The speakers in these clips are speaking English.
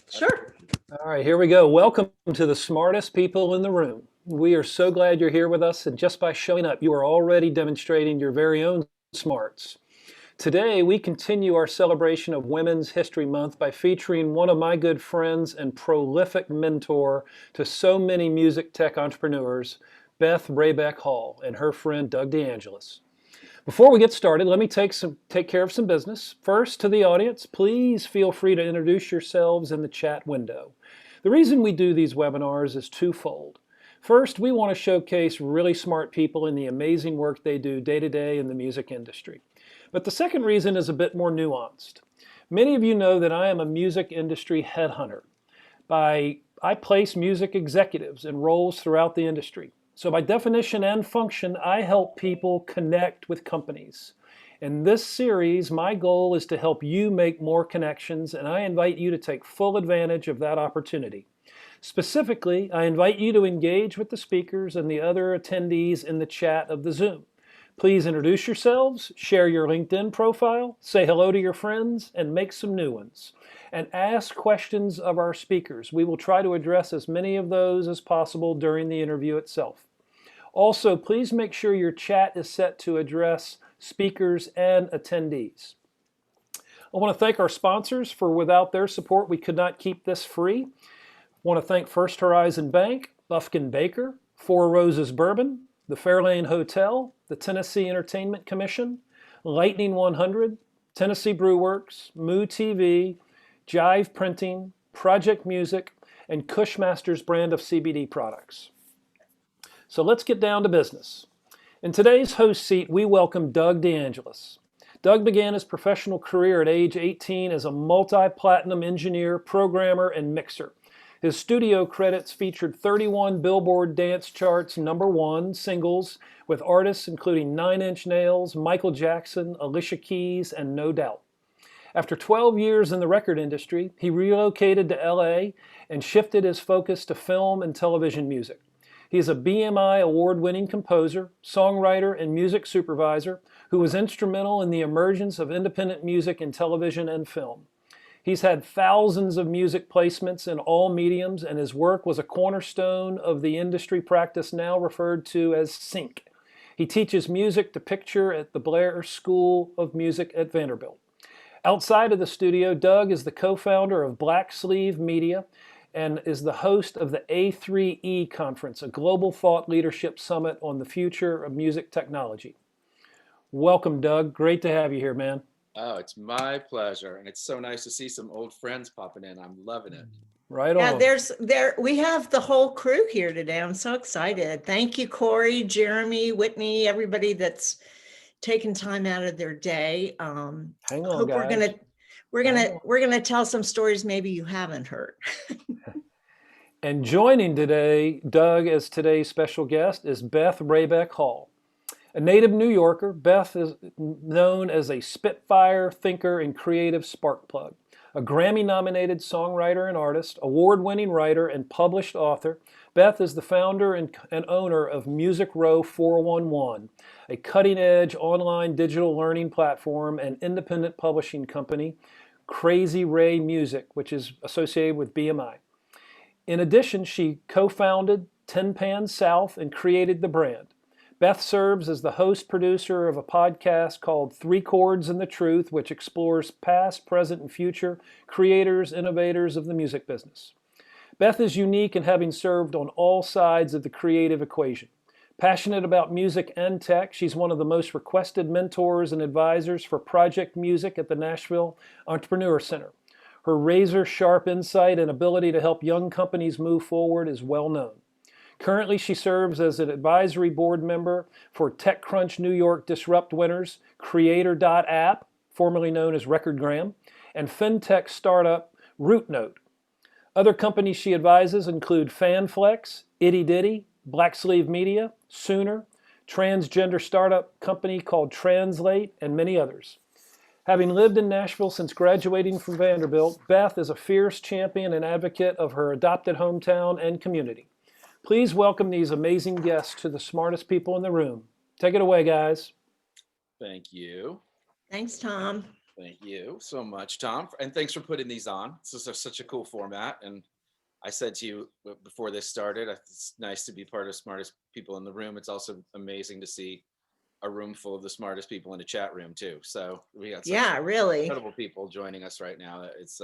Sure. All right, here we go. Welcome to the smartest people in the room. We are so glad you're here with us, and just by showing up, you are already demonstrating your very own smarts. Today, we continue our celebration of Women's History Month by featuring one of my good friends and prolific mentor to so many music tech entrepreneurs, Beth Raebeck Hall, and her friend Doug DeAngelis. Before we get started, let me take care of some business. First, to the audience, please feel free to introduce yourselves in the chat window. The reason we do these webinars is twofold. First, we want to showcase really smart people and the amazing work they do day to day in the music industry. But the second reason is a bit more nuanced. Many of you know that I am a music industry headhunter. I place music executives in roles throughout the industry. So by definition and function, I help people connect with companies. In this series, my goal is to help you make more connections, and I invite you to take full advantage of that opportunity. Specifically, I invite you to engage with the speakers and the other attendees in the chat of the Zoom. Please introduce yourselves, share your LinkedIn profile, say hello to your friends, and make some new ones. And ask questions of our speakers. We will try to address as many of those as possible during the interview itself. Also, please make sure your chat is set to address speakers and attendees. I want to thank our sponsors for without their support, we could not keep this free. I want to thank First Horizon Bank, Bufkin Baker, Four Roses Bourbon, the Fairlane Hotel, the Tennessee Entertainment Commission, Lightning 100, Tennessee Brew Works, Moo TV, Jive Printing, Project Music, and Cushmaster's brand of CBD products. So let's get down to business. In today's host seat, we welcome Doug DeAngelis. Doug began his professional career at age 18 as a multi-platinum engineer, programmer, and mixer. His studio credits featured 31 Billboard Dance Charts #1 singles with artists including Nine Inch Nails, Michael Jackson, Alicia Keys, and No Doubt. After 12 years in the record industry, he relocated to LA and shifted his focus to film and television music. He is a BMI award-winning composer, songwriter, and music supervisor who was instrumental in the emergence of independent music in television and film. He's had thousands of music placements in all mediums, and his work was a cornerstone of the industry practice now referred to as sync. He teaches music to picture at the Blair School of Music at Vanderbilt. Outside of the studio, Doug is the co-founder of Black Sleeve Media and is the host of the A3E Conference, a global thought leadership summit on the future of music technology. Welcome, Doug. Great to have you here, man. Oh, it's my pleasure. And it's so nice to see some old friends popping in. I'm loving it. Right on. Yeah, we have the whole crew here today. I'm so excited. Thank you, Corey, Jeremy, Whitney, everybody that's taken time out of their day. Hang on, guys. We're gonna tell some stories maybe you haven't heard. And joining today, Doug, as today's special guest, is Beth Raebeck Hall. A native New Yorker, Beth is known as a spitfire thinker and creative spark plug. A Grammy-nominated songwriter and artist, award-winning writer, and published author, Beth is the founder and owner of Music Row 411, a cutting-edge online digital learning platform and independent publishing company, Crazy Ray Music, which is associated with BMI. In addition, she co-founded Tin Pan South and created the brand. Beth serves as the host-producer of a podcast called Three Chords and the Truth, which explores past, present, and future creators, innovators of the music business. Beth is unique in having served on all sides of the creative equation. Passionate about music and tech, she's one of the most requested mentors and advisors for Project Music at the Nashville Entrepreneur Center. Her razor-sharp insight and ability to help young companies move forward is well known. Currently, she serves as an advisory board member for TechCrunch New York Disrupt winners, Creator.app, formerly known as RecordGram, and fintech startup RootNote. Other companies she advises include FanFlex, Itty Ditty, Black Sleeve Media, Sooner, transgender startup company called Translate, and many others. Having lived in Nashville since graduating from Vanderbilt, Beth is a fierce champion and advocate of her adopted hometown and community. Please welcome these amazing guests to the smartest people in the room. Take it away, guys. Thank you. Thanks, Tom. Thank you so much, Tom. And thanks for putting these on. This is such a cool format. And I said to you before this started, it's nice to be part of smartest people in the room. It's also amazing to see a room full of the smartest people in the chat room too. So we got such Yeah, really. incredible people joining us right now. It's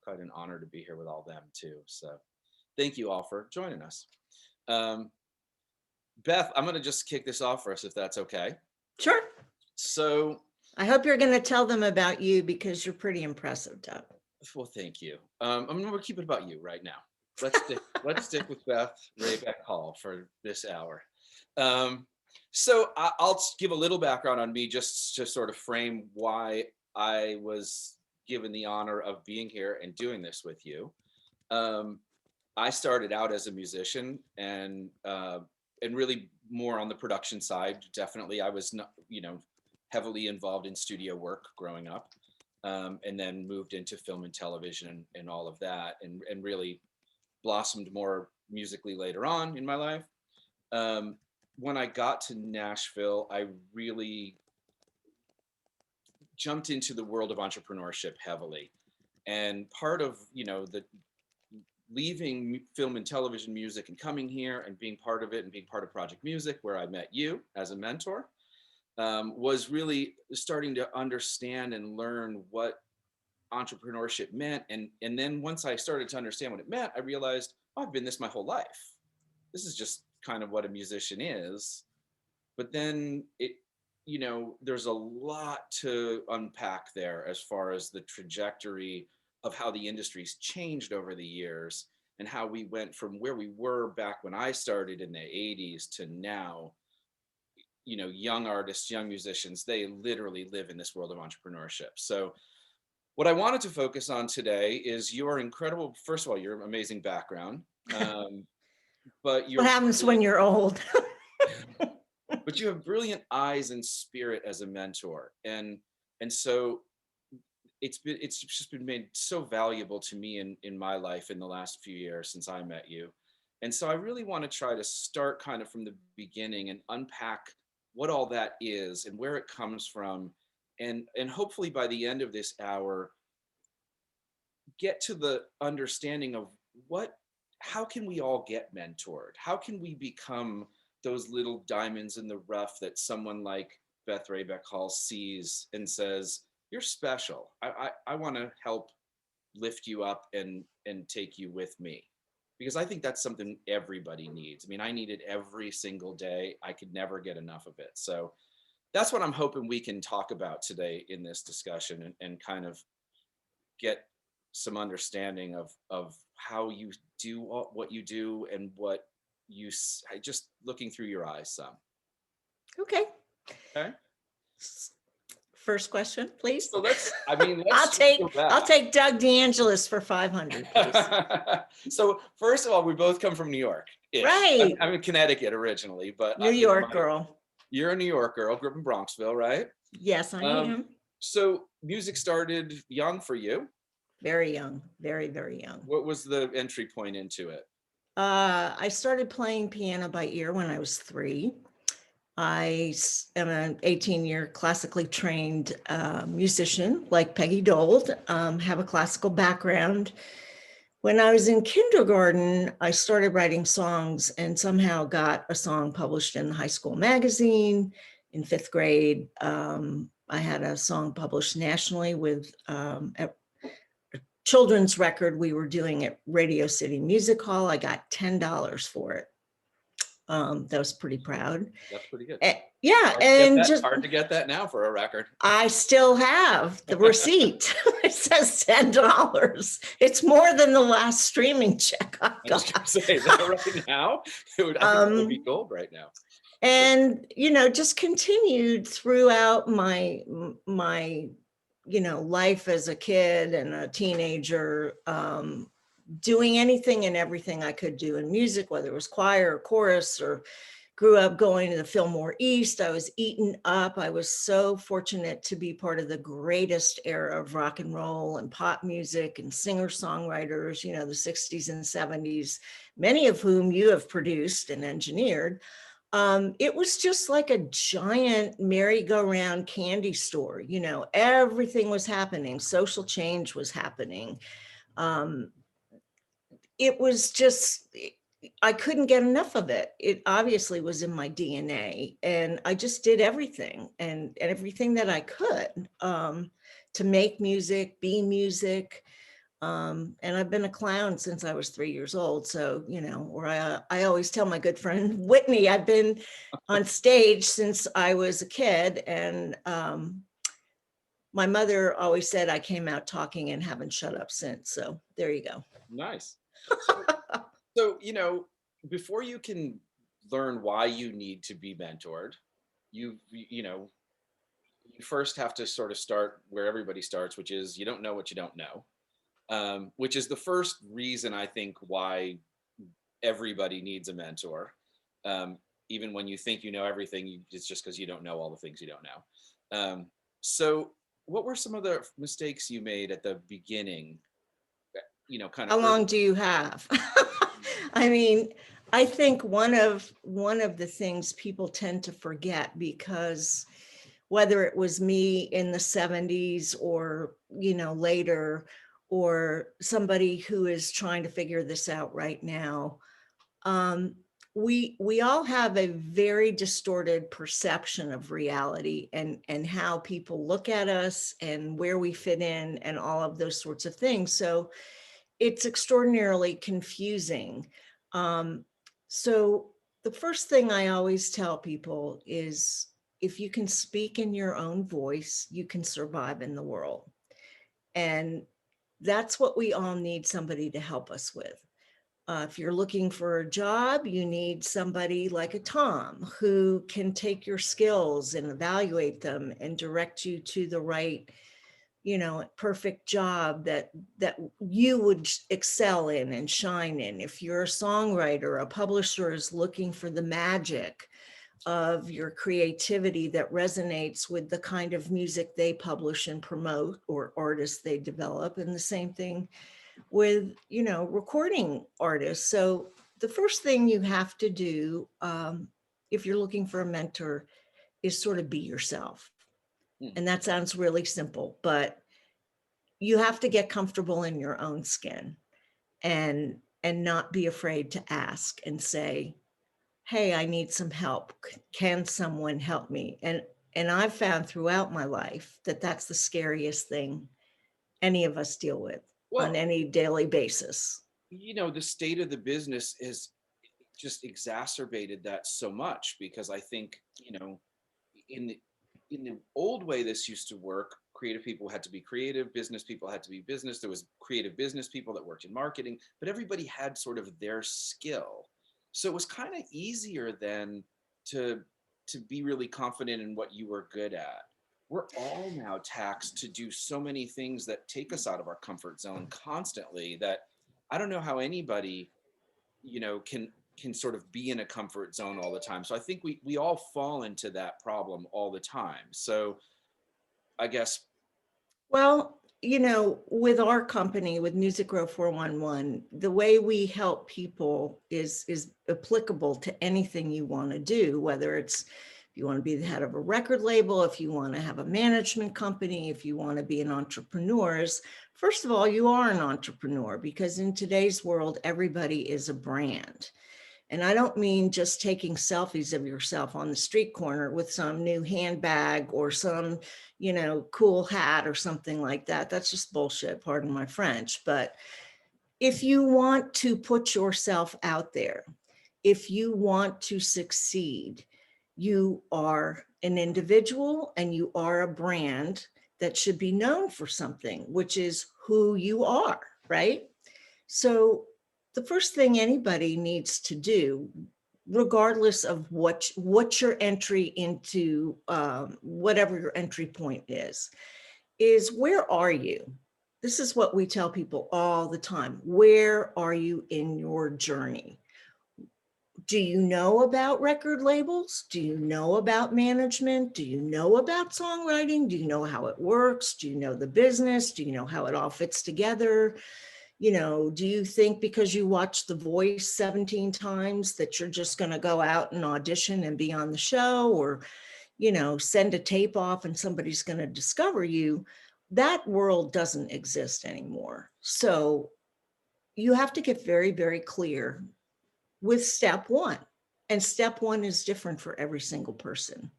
quite an honor to be here with all them too. So thank you all for joining us. Beth, I'm going to just kick this off for us if that's okay. Sure. So I hope you're going to tell them about you because you're pretty impressive, Doug. well, thank you. I'm going to keep it about you right now. Let's stick with Beth Raybeck Hall for this hour. So I'll give a little background on me just to sort of frame why I was given the honor of being here and doing this with you. I started out as a musician and really more on the production side. Definitely, I was not, heavily involved in studio work growing up, and then moved into film and television and all of that, and really blossomed more musically later on in my life. When I got to Nashville, I really jumped into the world of entrepreneurship heavily. And part of, the leaving film and television music and coming here and being part of it and being part of Project Music, where I met you as a mentor, was really starting to understand and learn what entrepreneurship meant. And then once I started to understand what it meant, I realized, oh, I've been this my whole life. This is just kind of what a musician is. But then there's a lot to unpack there as far as the trajectory of how the industry's changed over the years and how we went from where we were back when I started in the 80s to now. Young artists, young musicians, they literally live in this world of entrepreneurship. So what I wanted to focus on today is your incredible, first of all, your amazing background. But What happens when you're old? But you have brilliant eyes and spirit as a mentor. And so it's just been made so valuable to me in my life in the last few years since I met you. And so I really want to try to start kind of from the beginning and unpack what all that is and where it comes from. And hopefully by the end of this hour, get to the understanding of how can we all get mentored? How can we become those little diamonds in the rough that someone like Beth Raybeck Hall sees and says, you're special. I want to help lift you up and take you with me. Because I think that's something everybody needs. I mean, I need it every single day. I could never get enough of it. So that's what I'm hoping we can talk about today in this discussion and kind of get some understanding of how you do what you do and what you just looking through your eyes some. Okay. Okay. First question, please. So I'll take Doug DeAngelis for 500, please. So first of all, we both come from New York. Right. I'm in Connecticut originally, but New York girl. You're a New York girl, grew up in Bronxville, right? Yes, I am. So music started young for you? Very young, very, very young. What was the entry point into it? I started playing piano by ear when I was 3. I am an 18-year classically trained musician like Peggy Dold, have a classical background. When I was in kindergarten, I started writing songs and somehow got a song published in the high school magazine. In 5th grade, I had a song published nationally with a children's record we were doing at Radio City Music Hall. I got $10 for it. That was pretty proud. That's pretty good. Yeah, hard to get that now for a record. I still have the receipt. It says $10. It's more than the last streaming check I got. I was gonna say that right now. I think it would be gold right now. And just continued throughout my life as a kid and a teenager. Doing anything and everything I could do in music, whether it was choir or chorus, or grew up going to the Fillmore East. I was eaten up. I was so fortunate to be part of the greatest era of rock and roll and pop music and singer-songwriters, the 60s and 70s, many of whom you have produced and engineered. It was just like a giant merry-go-round candy store. Everything was happening. Social change was happening. Um, it was just, I couldn't get enough of it. It obviously was in my DNA, and I just did everything and everything that I could to make music, be music. And I've been a clown since I was 3 years old. So, or I always tell my good friend Whitney, I've been on stage since I was a kid. And my mother always said I came out talking and haven't shut up since. So there you go. Nice. So, before you can learn why you need to be mentored, you first have to sort of start where everybody starts, which is you don't know what you don't know. Which is the first reason I think why everybody needs a mentor. Even when you think you know everything, it's just because you don't know all the things you don't know. So what were some of the mistakes you made at the beginning? Kind of. How long do you have? I mean, I think one of the things people tend to forget, because whether it was me in the 70s or, later, or somebody who is trying to figure this out right now, we all have a very distorted perception of reality and how people look at us and where we fit in and all of those sorts of things. So it's extraordinarily confusing. So the first thing I always tell people is, if you can speak in your own voice, you can survive in the world. And that's what we all need somebody to help us with. If you're looking for a job, you need somebody like a Tom who can take your skills and evaluate them and direct you to the right, perfect job that you would excel in and shine in. If you're a songwriter, a publisher is looking for the magic of your creativity that resonates with the kind of music they publish and promote, or artists they develop. And the same thing with, recording artists. So the first thing you have to do, if you're looking for a mentor, is sort of be yourself. And that sounds really simple, but you have to get comfortable in your own skin and not be afraid to ask and say, hey, I need some help. Can someone help me? And I've found throughout my life that that's the scariest thing any of us deal with on any daily basis. The state of the business is just exacerbated that so much, because I think, in the old way this used to work, creative people had to be creative, business people had to be business. There was creative business people that worked in marketing, but everybody had sort of their skill. So it was kind of easier then to be really confident in what you were good at. We're all now taxed to do so many things that take us out of our comfort zone constantly, that I don't know how anybody, can sort of be in a comfort zone all the time. So I think we all fall into that problem all the time. So I guess. Well, with our company, with Music Grow 411, the way we help people is applicable to anything you want to do, whether it's if you want to be the head of a record label, if you want to have a management company, if you want to be an entrepreneur. First of all, you are an entrepreneur, because in today's world, everybody is a brand. And I don't mean just taking selfies of yourself on the street corner with some new handbag or some, cool hat or something like that. That's just bullshit, pardon my French. But if you want to put yourself out there, if you want to succeed, you are an individual and you are a brand that should be known for something, which is who you are, right? So the first thing anybody needs to do, regardless of what your entry into whatever your entry point is where are you? This is what we tell people all the time. Where are you in your journey? Do you know about record labels? Do you know about management? Do you know about songwriting? Do you know how it works? Do you know the business? Do you know how it all fits together? You know, do you think because you watch The Voice 17 times that you're just going to go out and audition and be on the show, or, you know, send a tape off and somebody's going to discover you? That world doesn't exist anymore. So you have to get very, very clear with step one. And step one is different for every single person.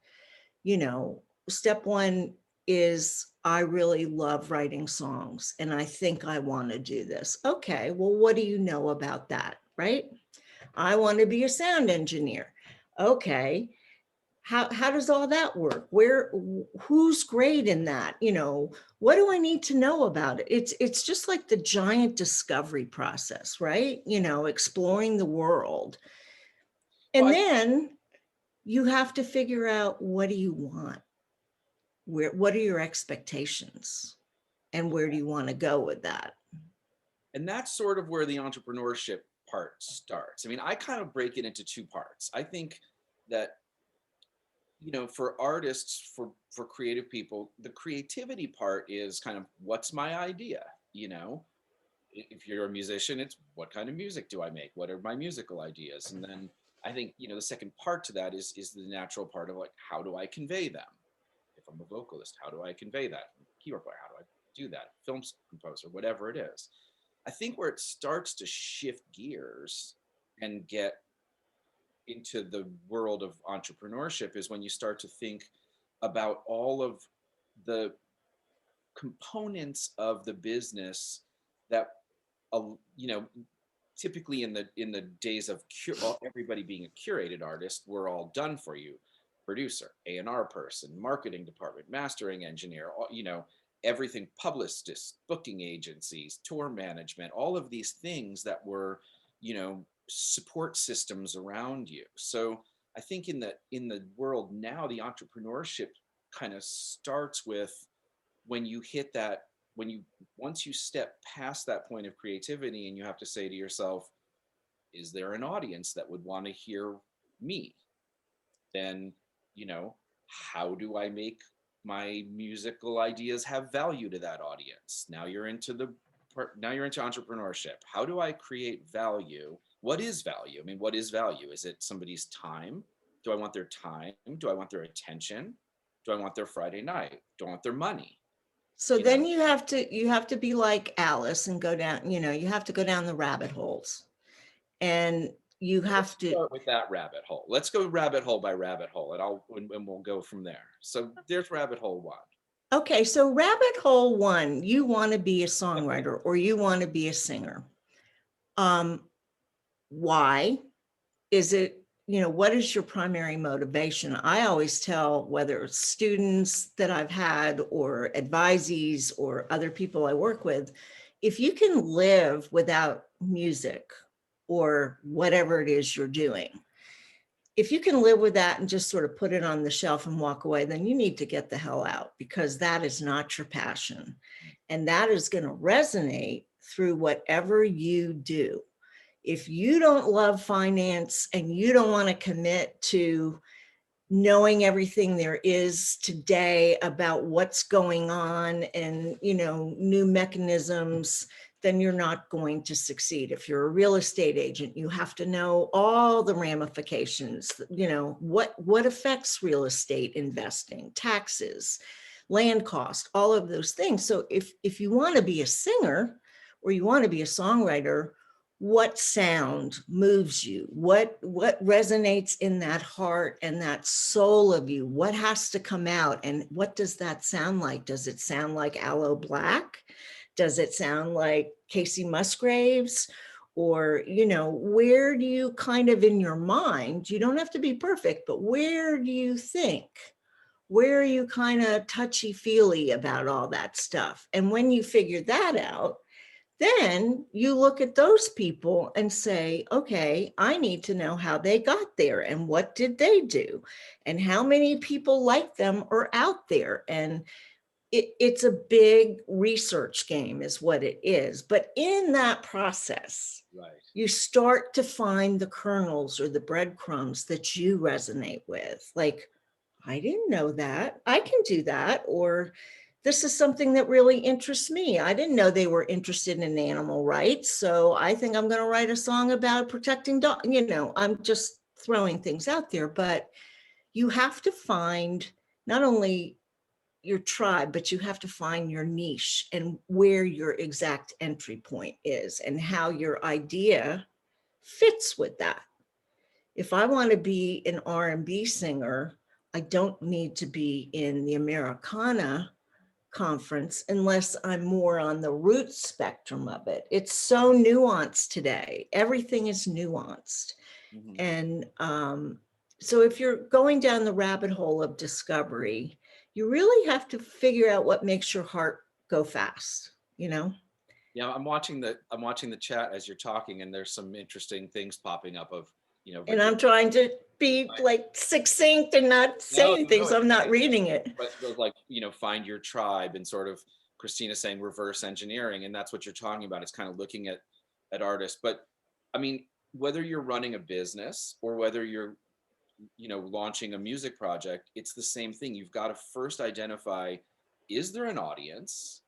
You know, step one is, I really love writing songs and I think I want to do this. Okay, well, what do you know about that, right? I want to be a sound engineer. Okay, how does all that work? Who's great in that? You know, what do I need to know about it? It's just like the giant discovery process, right? You know, exploring the world. And Well, then you have to figure out, what do you want? What are your expectations? And where do you want to go with that? and that's sort of where the entrepreneurship part starts. I mean, I kind of break it into two parts. I think that, you know, for artists, for creative people, the creativity part is kind of, what's my idea? You know, if you're a musician, it's, what kind of music do I make? What are my musical ideas? And then I think, you know, the second part to that is the natural part of, like, how do I convey them? If I'm a vocalist, how do I convey that? Keyboard player, how do I do that? Film composer, whatever it is. I think where it starts to shift gears and get into the world of entrepreneurship is when you start to think about all of the components of the business that, you know, typically in the days of everybody being a curated artist, we're all done for you: producer, A&R person, marketing department, mastering engineer, you know, everything, publicists, booking agencies, tour management, all of these things that were, you know, support systems around you. So I think in the world now, the entrepreneurship kind of starts with, when you hit that, once you step past that point of creativity, and you have to say to yourself, is there an audience that would want to hear me? Then, you know, how do I make my musical ideas have value to that audience? Now you're into entrepreneurship. How do I create value? What is value? I mean, what is value? Is it somebody's time? Do I want their time? Do I want their attention? Do I want their Friday night? Do I want their money? So You know, then you have to be like Alice and go down, you know, you have to go down the rabbit holes. And you let's have to, start with that rabbit hole. Let's go rabbit hole by rabbit hole, and we'll go from there. So there's rabbit hole one. okay, so rabbit hole one, you want to be a songwriter or you want to be a singer. Um, why? Is it, you know, what is your primary motivation? I always tell, whether it's students that I've had or advisees or other people I work with, if you can live without music or whatever it is you're doing, if you can live with that and just sort of put it on the shelf and walk away, then you need to get the hell out, because that is not your passion. And that is going to resonate through whatever you do. If you don't love finance and you don't want to commit to knowing everything there is today about what's going on and, you know, new mechanisms, then you're not going to succeed. If you're a real estate agent, you have to know all the ramifications, you know, what affects real estate investing, taxes, land cost, all of those things. So if you want to be a singer or you want to be a songwriter, what sound moves you? What resonates in that heart and that soul of you? What has to come out? And what does that sound like? Does it sound like Aloe Black? Does it sound like Casey Musgraves? Or, you know, where do you kind of, in your mind, you don't have to be perfect, but where do you think? Where are you kind of touchy-feely about all that stuff? And when you figure that out, then you look at those people and say, okay, I need to know how they got there and what did they do and how many people like them are out there. And it's a big research game is what it is. But in that process, Right. you start to find the kernels or the breadcrumbs that you resonate with. Like, I didn't know that. I can do that. Or, this is something that really interests me. I didn't know they were interested in animal rights. So I think I'm going to write a song about protecting dogs. You know, I'm just throwing things out there, but you have to find not only your tribe, but you have to find your niche and where your exact entry point is and how your idea fits with that. If I want to be an R&B singer, I don't need to be in the Americana conference unless I'm more on the root spectrum of it. It's so nuanced today. Everything is nuanced. Mhm. And so if you're going down the rabbit hole of discovery, you really have to figure out what makes your heart go fast, you know? Yeah, I'm watching the chat as you're talking, and there's some interesting things popping up of, you know, And I'm trying to be like succinct and not no, saying no, no, things. I'm it's not fine. reading it. But like, you know, find your tribe, and sort of Christina saying reverse engineering, and that's what you're talking about. It's kind of looking at artists. But I mean, whether you're running a business or whether you're, you know, launching a music project, it's the same thing. You've got to first identify, is there an audience?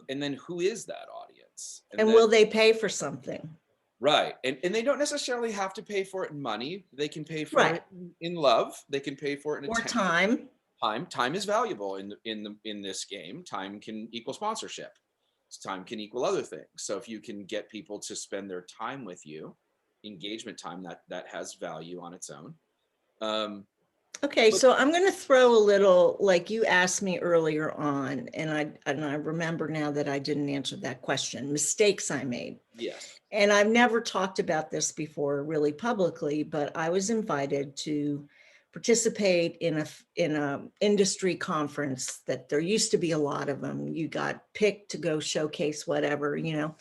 And then who is that audience? And then will they pay for something? right. And they don't necessarily have to pay for it in money. They can pay for Right. it in love. They can pay for it in Or attention. time. Time is valuable in this game. Time can equal sponsorship. Time can equal other things. So if you can get people to spend their time with you, engagement time, that has value on its own. Okay, But- so I'm going to throw a little, like you asked me earlier on, and I remember now that I didn't answer that question, mistakes I made. Yes. And I've never talked about this before really publicly, but I was invited to participate in a industry conference that there used to be a lot of them. You got picked to go showcase whatever, you know.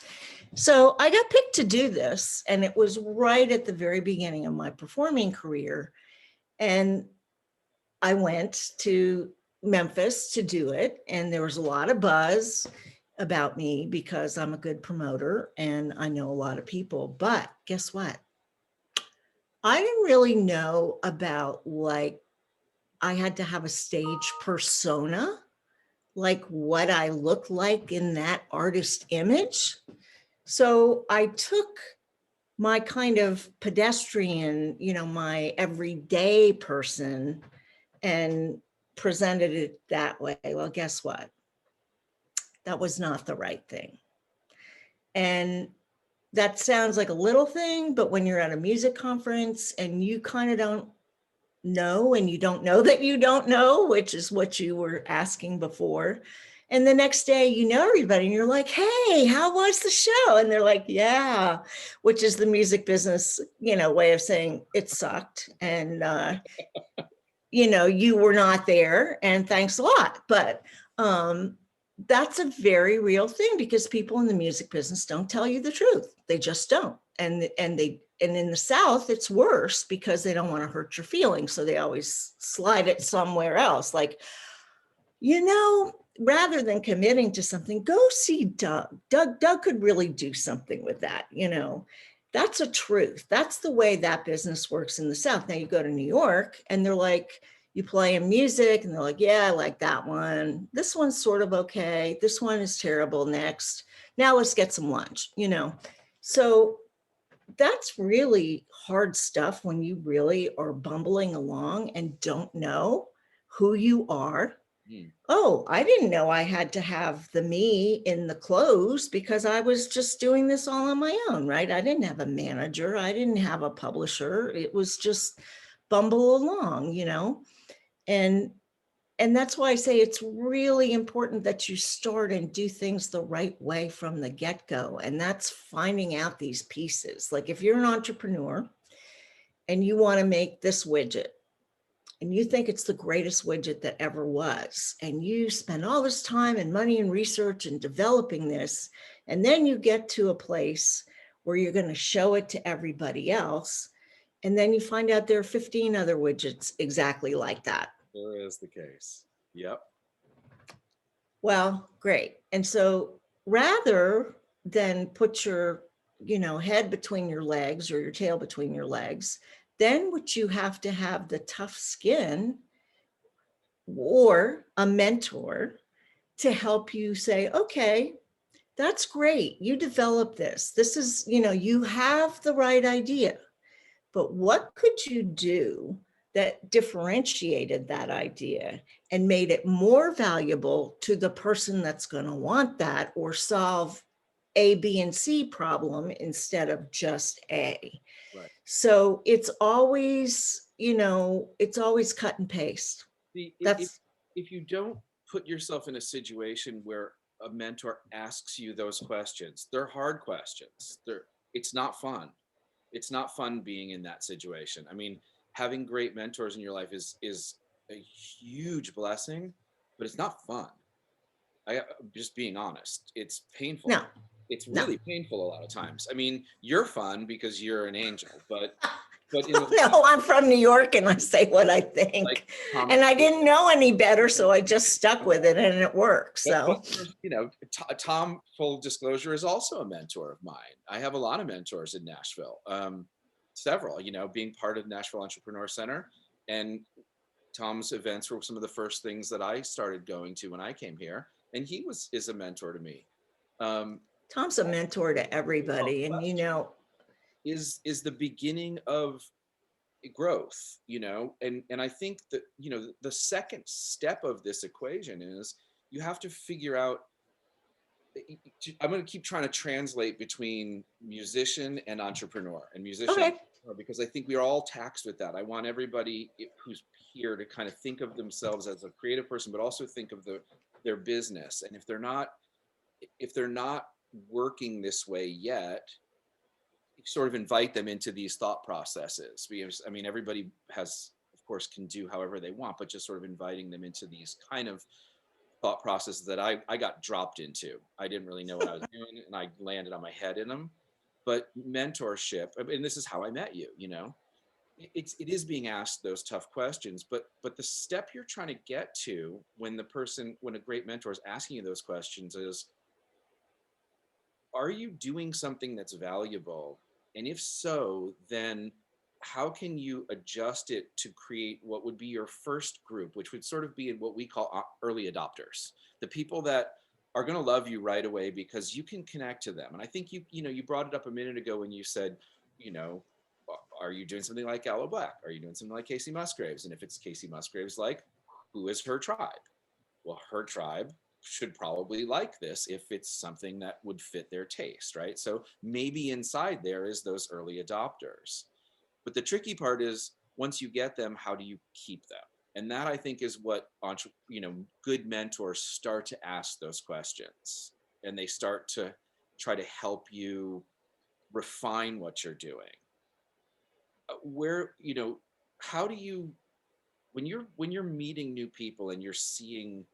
So I got picked to do this, and it was right at the very beginning of my performing career. And I went to Memphis to do it, and there was a lot of buzz about me because I'm a good promoter and I know a lot of people. But guess what? I didn't really know about, like, I had to have a stage persona, like what I look like in that artist image. So I took my kind of pedestrian, you know, my everyday person, and presented it that way. Well, guess what? That was not the right thing. And that sounds like a little thing, but when you're at a music conference and you kind of don't know, and you don't know that you don't know, which is what you were asking before. And the next day, you know everybody, and you're like, hey, how was the show? And they're like, yeah, which is the music business, you know, way of saying it sucked. And, you know, you were not there, and thanks a lot. But that's a very real thing, because people in the music business don't tell you the truth. They just don't. And in the South, it's worse because they don't want to hurt your feelings. So they always slide it somewhere else. Like, you know, rather than committing to something, go see Doug. Doug could really do something with that, you know. That's a truth. That's the way that business works in the South. Now you go to New York and they're like, you play in music and they're like, yeah, I like that one. This one's sort of okay. This one is terrible. Next. Now let's get some lunch, you know. So that's really hard stuff when you really are bumbling along and don't know who you are. Oh, I didn't know I had to have the me in the clothes because I was just doing this all on my own, right? I didn't have a manager. I didn't have a publisher. It was just bumble along, you know? And that's why I say it's really important that you start and do things the right way from the get-go. And that's finding out these pieces. Like if you're an entrepreneur and you want to make this widget, and you think it's the greatest widget that ever was, and you spend all this time and money and research and developing this, and then you get to a place where you're going to show it to everybody else, and then you find out there are 15 other widgets exactly like that. There is the case. Yep. Well, great. And so rather than put your, you know, head between your legs or your tail between your legs, then what you have to have the tough skin or a mentor to help you say, okay, that's great. You developed this. This is, you know, you have the right idea, but what could you do that differentiated that idea and made it more valuable to the person that's going to want that, or solve A, B, and C problem instead of just A. Right. So it's always, you know, it's always cut and paste. See, That's if you don't put yourself in a situation where a mentor asks you those questions, they're hard questions. It's not fun. It's not fun being in that situation. I mean, having great mentors in your life is a huge blessing, but it's not fun. I'm just being honest. It's painful. no, It's no. really painful a lot of times. I mean, you're fun because you're an angel, but in the No, I'm from New York and I say what I like think. Tom, And I didn't know any better, so I just stuck with it and it worked. So, you know, Tom, full disclosure, is also a mentor of mine. I have a lot of mentors in Nashville, several, you know, being part of Nashville Entrepreneur Center. And Tom's events were some of the first things that I started going to when I came here. And he is a mentor to me. Tom's a mentor to everybody. And, you know, is the beginning of growth, you know, and I think that, you know, the second step of this equation is you have to figure out, I'm going to keep trying to translate between musician and entrepreneur, and musician okay. because I think we are all taxed with that. I want everybody who's here to kind of think of themselves as a creative person, but also think of their business. And if they're not working this way yet, sort of invite them into these thought processes. Because, I mean, everybody has, of course, can do however they want, but just sort of inviting them into these kind of thought processes that I got dropped into. I didn't really know what I was doing, and I landed on my head in them. But mentorship, and this is how I met you, you know, it is being asked those tough questions, but the step you're trying to get to when a great mentor is asking you those questions is, are you doing something that's valuable? And if so, then how can you adjust it to create what would be your first group, which would sort of be what we call early adopters, the people that are going to love you right away because you can connect to them. And I think you brought it up a minute ago when you said, you know, are you doing something like Aloe Black? Are you doing something like Casey Musgraves? And if it's Casey Musgraves, like, who is her tribe? Well, her tribe should probably like this if it's something that would fit their taste, right? So maybe inside there is those early adopters. But the tricky part is, once you get them, how do you keep them? And that, I think, is what good mentors start to ask those questions, and they start to try to help you refine what you're doing. How do you, when you're meeting new people and you're seeing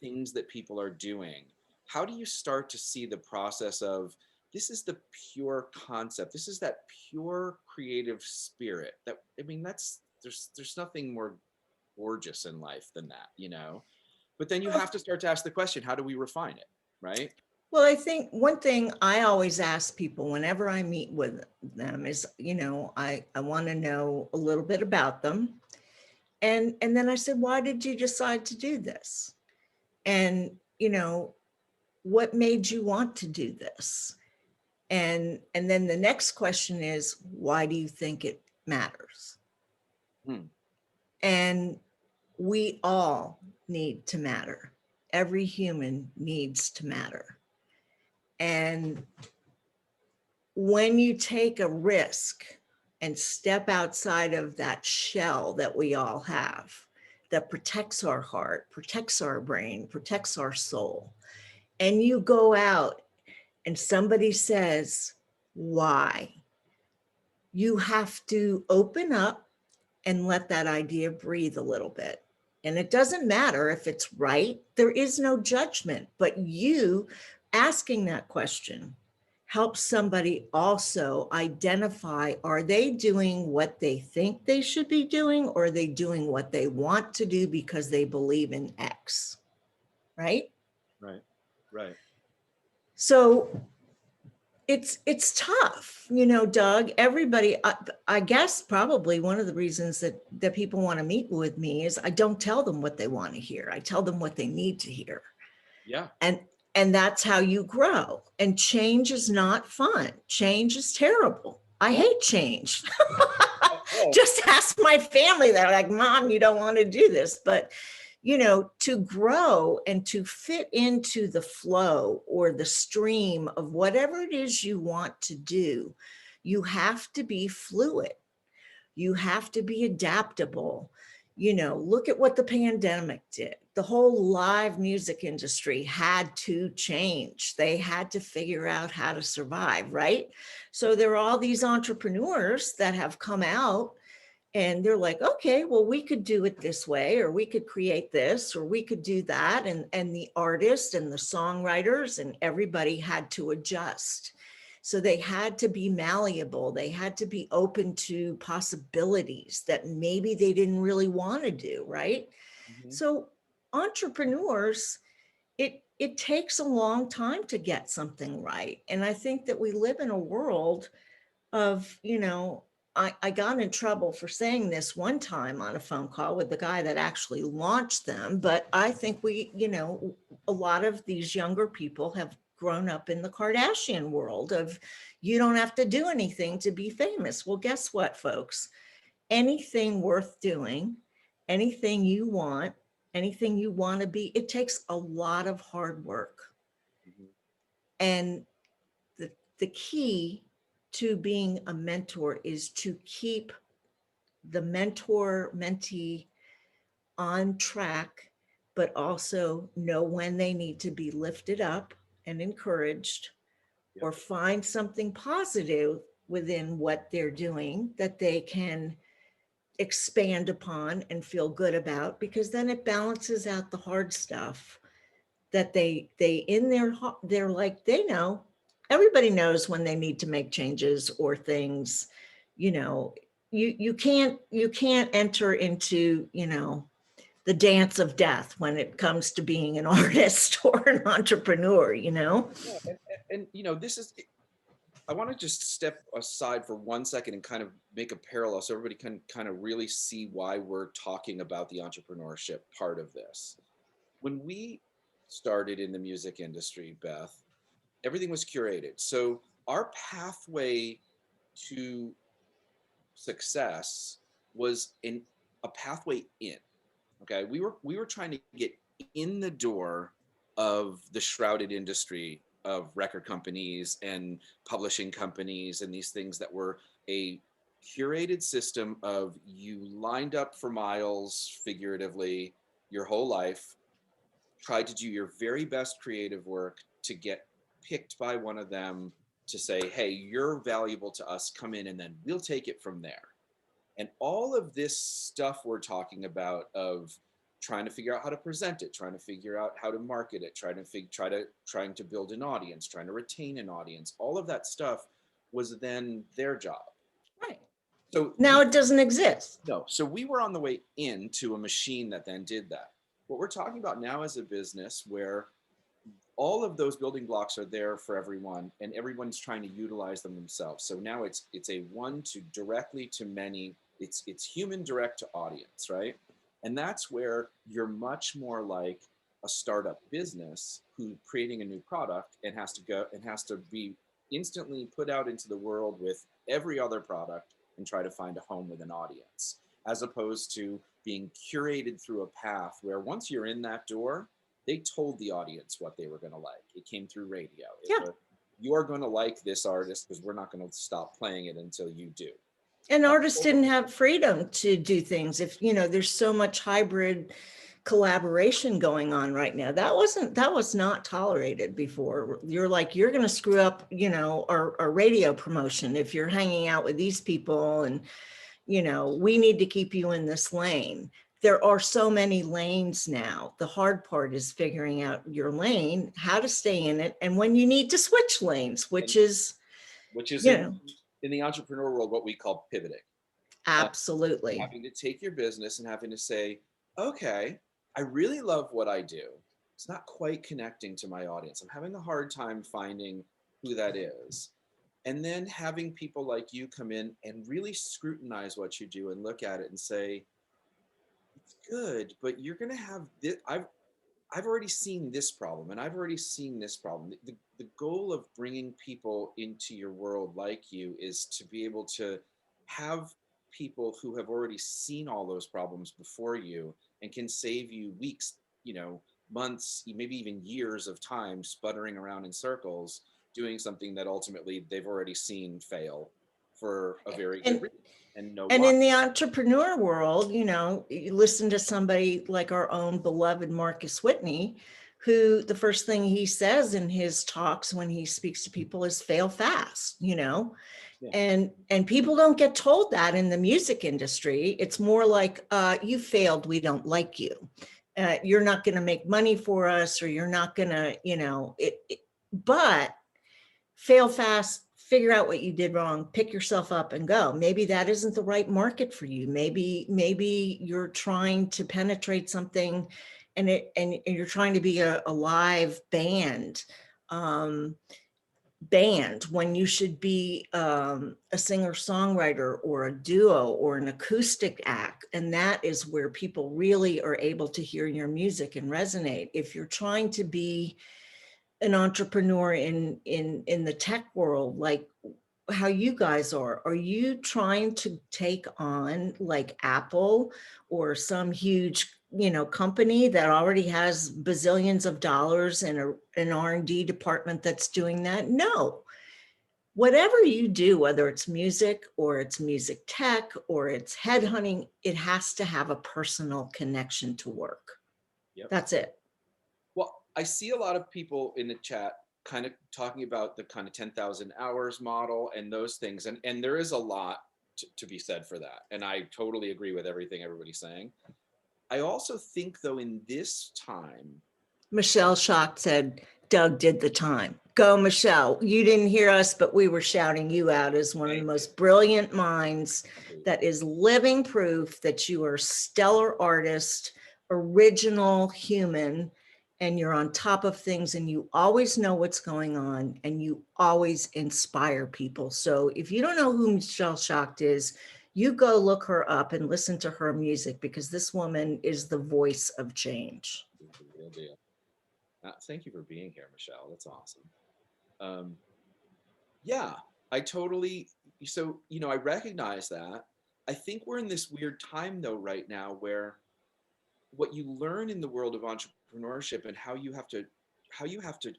things that people are doing, how do you start to see the process of, this is the pure concept, this is that pure creative spirit that, I mean, there's nothing more gorgeous in life than that, you know? But then you have to start to ask the question, how do we refine it, right? Well, I think one thing I always ask people whenever I meet with them is, you know, I want to know a little bit about them. And then I said, why did you decide to do this? And, you know, what made you want to do this? And then the next question is, why do you think it matters? And we all need to matter. Every human needs to matter. And when you take a risk and step outside of that shell that we all have, that protects our heart, protects our brain, protects our soul, and you go out and somebody says, why? You have to open up and let that idea breathe a little bit. And it doesn't matter if it's right, there is no judgment, but you asking that question helps somebody also identify, are they doing what they think they should be doing, or are they doing what they want to do because they believe in X, right? Right. So it's tough, you know, Doug. Everybody, I guess probably one of the reasons that people want to meet with me is I don't tell them what they want to hear. I tell them what they need to hear. Yeah. And that's how you grow. And change is not fun. Change is terrible. I hate change. Just ask my family. They're like, Mom, you don't want to do this. But, to grow and to fit into the flow or the stream of whatever it is you want to do, you have to be fluid. You have to be adaptable. Look at what the pandemic did. The whole live music industry had to change. They had to figure out how to survive, right? So there are all these entrepreneurs that have come out and they're like, okay, well, we could do it this way, or we could create this, or we could do that. And the artists and the songwriters and everybody had to adjust. So they had to be malleable. They had to be open to possibilities that maybe they didn't really want to do, right? Mhm. So entrepreneurs, it takes a long time to get something right. And I think that we live in a world of, I got in trouble for saying this one time on a phone call with the guy that actually launched them. But I think a lot of these younger people have grown up in the Kardashian world of you don't have to do anything to be famous. Well, guess what, folks? Anything worth doing, anything you want to be, it takes a lot of hard work. Mhm. And the key to being a mentor is to keep the mentor mentee on track, but also know when they need to be lifted up and encouraged, Yep. or find something positive within what they're doing that they can expand upon and feel good about, because then it balances out the hard stuff that they in they're like, they know, everybody knows when they need to make changes or things. You can't enter into the dance of death when it comes to being an artist or an entrepreneur. Yeah, and this is. I want to just step aside for 1 second and kind of make a parallel so everybody can kind of really see why we're talking about the entrepreneurship part of this. When we started in the music industry, Beth, everything was curated. So our pathway to success was in a pathway in. Okay, we were trying to get in the door of the shrouded industry of record companies and publishing companies and these things that were a curated system of you lined up for miles, figuratively, your whole life, tried to do your very best creative work to get picked by one of them to say, hey, you're valuable to us, come in, and then we'll take it from there. And all of this stuff we're talking about of trying to figure out how to present it, trying to figure out how to market it, trying to build an audience, trying to retain an audience, all of that stuff was then their job. Right. So Now it doesn't exist. no. So we were on the way into a machine that then did that. What we're talking about now is a business where all of those building blocks are there for everyone and everyone's trying to utilize them themselves. So now it's a one to directly to many. It's human direct to audience, right? And that's where you're much more like a startup business who creating a new product and has to be instantly put out into the world with every other product and try to find a home with an audience, as opposed to being curated through a path where once you're in that door, they told the audience what they were going to like. It came through radio. Yeah. You are going to like this artist because we're not going to stop playing it until you do. And artists didn't have freedom to do things. If there's so much hybrid collaboration going on right now, that was not tolerated before. You're like, you're going to screw up our radio promotion if you're hanging out with these people, and we need to keep you in this lane. There are so many lanes now. The hard part is figuring out your lane, how to stay in it, and when you need to switch lanes, which is in the entrepreneur world what we call pivoting. Absolutely. Having to take your business and having to say, okay, I really love what I do. It's not quite connecting to my audience. I'm having a hard time finding who that is. And then having people like you come in and really scrutinize what you do and look at it and say, it's good, but you're going to have this. I've already seen this problem and I've already seen this problem. The goal of bringing people into your world like you is to be able to have people who have already seen all those problems before you and can save you weeks, months, maybe even years of time sputtering around in circles, doing something that ultimately they've already seen fail for a very good And reason and know and why. in the entrepreneur world, you listen to somebody like our own beloved Marcus Whitney, who the first thing he says in his talks when he speaks to people is fail fast, Yeah. and people don't get told that in the music industry. It's more like, you failed, we don't like you. You're not going to make money for us, or you're not going to, but fail fast, figure out what you did wrong, pick yourself up and go. Maybe that isn't the right market for you. Maybe you're trying to penetrate something and you're trying to be a live band when you should be a singer-songwriter or a duo or an acoustic act. And that is where people really are able to hear your music and resonate. If you're trying to be an entrepreneur in the tech world, like how you guys are you trying to take on like Apple or some huge company that already has bazillions of dollars and an R&D department that's doing that? No. Whatever you do, whether it's music or it's music tech or it's headhunting, it has to have a personal connection to work. Yep. That's it. Well, I see a lot of people in the chat kind of talking about the kind of 10,000 hours model and those things. And there is a lot to be said for that. And I totally agree with everything everybody's saying. I also think, though, in this time, Michelle Schock said, Doug did the time. Go, Michelle. You didn't hear us, but we were shouting you out as one of the most brilliant minds that is living proof that you are a stellar artist, original human, and you're on top of things and you always know what's going on and you always inspire people. So if you don't know who Michelle Schock is, you go look her up and listen to her music, because this woman is the voice of change. real deal. Thank you for being here, Michelle. That's awesome. Yeah, I totally. So, I recognize that. I think we're in this weird time, though, right now, where what you learn in the world of entrepreneurship and how you have to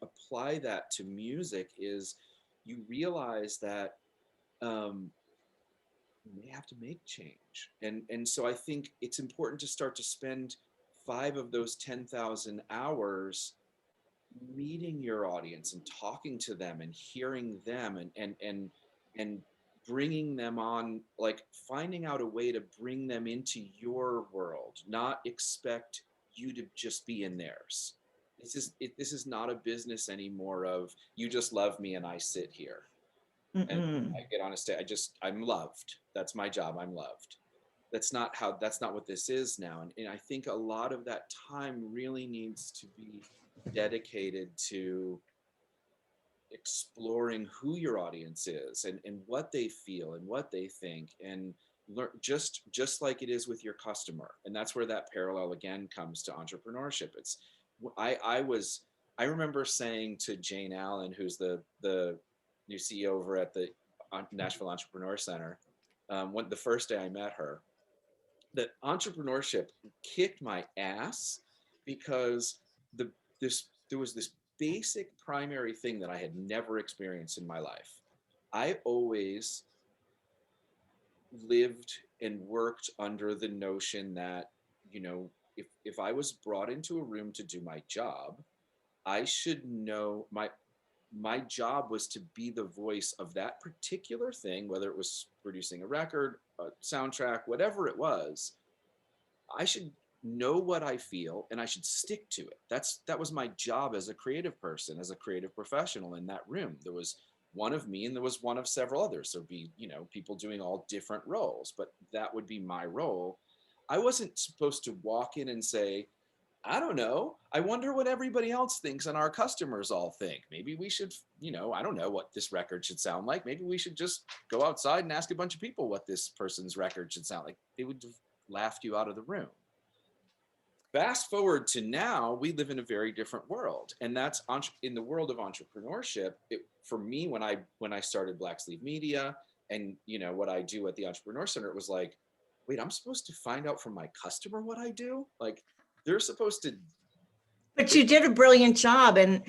apply that to music is you realize that you may have to make change. And so I think it's important to start to spend 5 of those 10,000 hours meeting your audience and talking to them and hearing them and bringing them on, like finding out a way to bring them into your world, not expect you to just be in theirs. This is not a business anymore of you just love me and I sit here and I get on a stage. I'm loved. That's my job. I'm loved. That's not what this is now. And I think a lot of that time really needs to be dedicated to exploring who your audience is and what they feel and what they think, and learn just like it is with your customer. And that's where that parallel again comes to entrepreneurship. It's I remember saying to Jane Allen, who's the new CEO over at the Nashville Entrepreneur Center, when the first day I met her, that entrepreneurship kicked my ass because there was this basic primary thing that I had never experienced in my life. I always lived and worked under the notion that, if I was brought into a room to do my job, I should know my job was to be the voice of that particular thing, whether it was producing a record, a soundtrack, whatever it was. I should know what I feel and I should stick to it. That was my job as a creative person, as a creative professional in that room. There was one of me and there was one of several others. There'd be, people doing all different roles, but that would be my role. I wasn't supposed to walk in and say, I don't know. I wonder what everybody else thinks and our customers all think. Maybe we should, I don't know what this record should sound like. Maybe we should just go outside and ask a bunch of people what this person's record should sound like. They would have laughed you out of the room. fast forward to now, we live in a very different world, and that's in the world of entrepreneurship. For me, when I started Black Sleeve Media, and what I do at the Entrepreneur Center, it was like, wait, I'm supposed to find out from my customer what I do? Like, they're supposed to. But you did a brilliant job, and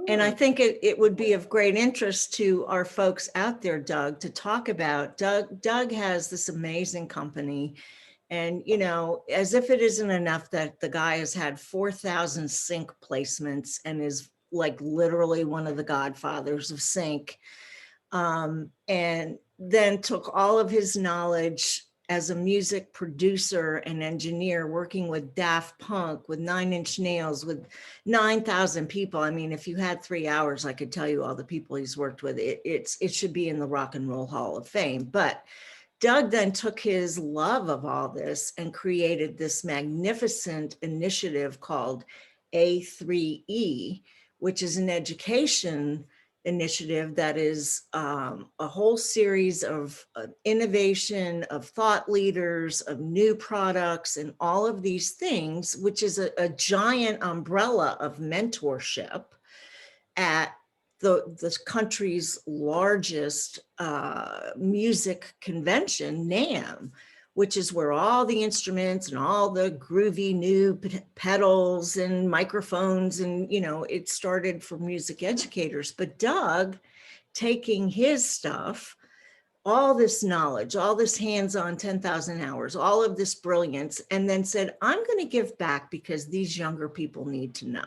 I Yeah. think it would be of great interest to our folks out there, Doug, to talk about. Doug has this amazing company, and as if it isn't enough that the guy has had 4,000 sync placements and is like literally one of the godfathers of sync, and then took all of his knowledge as a music producer and engineer, working with Daft Punk, with Nine Inch Nails, with 9,000 people. I mean, if you had 3 hours, I could tell you all the people he's worked with. It should be in the Rock and Roll Hall of Fame. But Doug then took his love of all this and created this magnificent initiative called A3E, which is an education initiative that is a whole series of innovation, of thought leaders, of new products, and all of these things, which is a giant umbrella of mentorship at the country's largest music convention, NAMM, which is where all the instruments and all the groovy new pedals and microphones, and it started for music educators. But Doug, taking his stuff, all this knowledge, all this hands-on 10,000 hours, all of this brilliance, and then said, I'm going to give back because these younger people need to know.